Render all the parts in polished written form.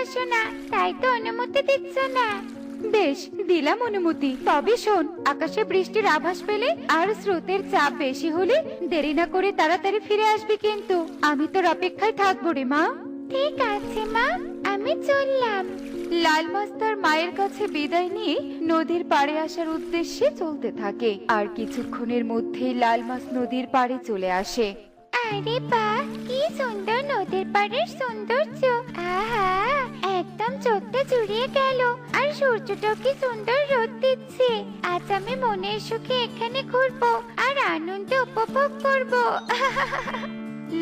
ভালোবাসো না, তাই তো অনুমতি দিচ্ছ না। বেশ, দিলাম অনুমতি। তবে শোন, আকাশে বৃষ্টির আভাস পেলে আর স্রোতের চাপ বেশি হলে দেরি না করে তাড়াতাড়ি ফিরে আসবি, কিন্তু আমি তোর অপেক্ষায় থাকবো রে মা। ঠিক আছে মা, আমি চললাম। লাল মাছ তার মায়ের কাছে বিদায় নিয়ে নদীর পাড়ে আসার উদ্দেশ্যে চলতে থাকে, আর কিছুক্ষণের মধ্যেই লাল মাছ নদীর পাড়ে চলে আসে। আরে বাহ, কি সুন্দর নদীর পাড়ের সৌন্দর্য! আহা, একদম চোখটা জুড়িয়ে গেল। আর সূর্যটাও কি সুন্দর রোদ দিচ্ছে। আজ আমি মনের সুখে এখানে ঘুরবো আর আনন্দ উপভোগ করবো।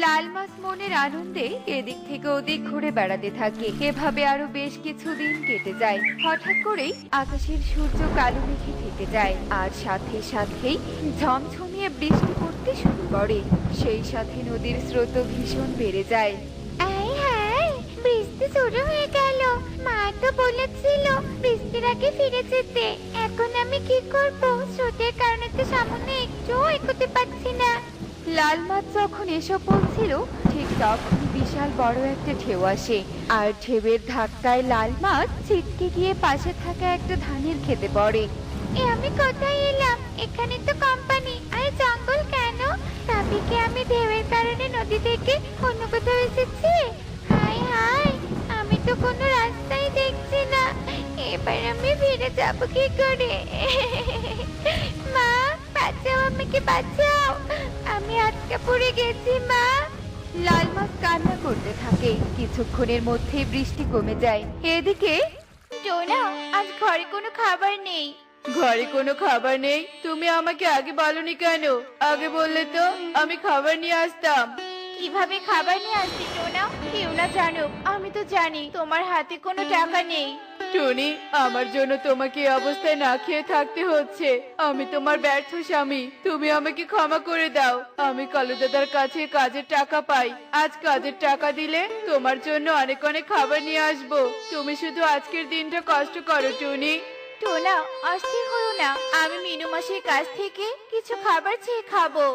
লাল মাছ মনের আনন্দে এদিক থেকে ওদিক ঘুরে বেড়াতে থাকে। এভাবে আরো বেশ কিছুদিন কেটে যায়। হঠাৎ করেই আকাশের সূর্য কালো মেঘে থেকে যায়, আর সাথে সাথেই ঝমঝমিয়ে বৃষ্টি পড়তে শুরু করে। সেই সাথে নদীর স্রোত ভীষণ বেড়ে যায়। আয় হায়, বৃষ্টি শুরু হয়ে গেল। মা তো বলেছিল বৃষ্টির আগে ফিরে যেতে। এখন আমি কি করব? স্রোতের কারণে তো সামনে একটু এগোতে পারছি না। লাল মাছ যখন এসব বলছিল, ঠিক তখন বিশাল বড় একটা ঢেউ আসে, আর ঢেউয়ের ধাক্কায় লাল মাছ ছিটকে গিয়ে পাশে থাকা একটা ধানের খেতে পড়ে। আমি কোথায় এলাম? এখানে তো কোম্পানি আর জঙ্গল কেন? তবে কি আমি ঢেউয়ের কারণে নদী থেকে অন্য কোথাও এসেছি? হায় হায়, আমি তো কোনো রাস্তাই দেখছি না। এবার আমি ফিরে যাব কি করে? মা, বাঁচাও, আমাকে বাঁচাও, আমি আটকা পড়ে গেছি মা। লাল মাছ কান্না করতে থাকে। কিছুক্ষণের মধ্যে বৃষ্টি কমে যায়। এদিকে টোনা, আজ ঘরে কোনো খাবার নেই। ঘরে কোনো খাবার নেই? তুমি আমাকে আগে বলনি কেন? আগে বললে তো আমি খাবার নিয়ে আসতাম। কিভাবে খাবার নিয়ে আসছি টোনা? কেউ না জানুক, আমি তো জানি তোমার হাতে কোনো টাকা নেই। টনি, আমার জন্য তোমাকে এই অবস্থায় না খেয়ে থাকতে হচ্ছে। আমি তোমার ব্যর্থ স্বামী, তুমি আমাকে ক্ষমা করে দাও। আমি কালু দাদার কাছে কাজের টাকা পাই। আজ কাজের টাকা দিলে তোমার জন্য অনেক অনেক খাবার নিয়ে আসবো। তুমি শুধু আজকের দিনটা কষ্ট করো টনি। টোনা, অস্থির হও না, আমি মিনু মাসির কাছ থেকে কিছু খাবার চেয়ে খাবো।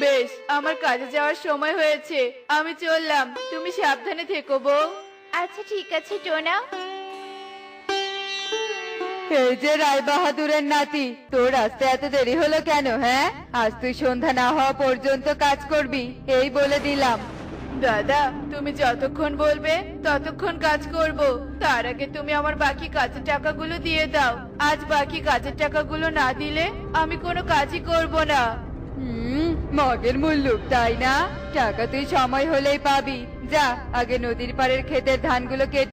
বেশ, আমার কাজে যাওয়ার সময় হয়েছে, আমি চললাম। তুমি সাবধানে থেকো বউ। আচ্ছা ঠিক আছে টোনা। এই যে রায় বাহাদুরের নাতি, তোর আসতে এত দেরি হলো কেন? হ্যাঁ, আজ তুই সন্ধ্যা না হওয়া পর্যন্ত কাজ করবি, এই বলে দিলাম। দাদা, তুমি যতক্ষণ বলবে ততক্ষণ কাজ করব। তার আগে তুমি আমার বাকি কাজের টাকাগুলো দিয়ে দাও। আজ বাকি কাজের টাকাগুলো না দিলে আমি কোনো কাজই করব না। মগের মুল্লুক, তাই না? টাকা তুই সময় হলেই পাবি। যা, আগে নদীর পাড়ের ক্ষেতের ধানগুলো কেটে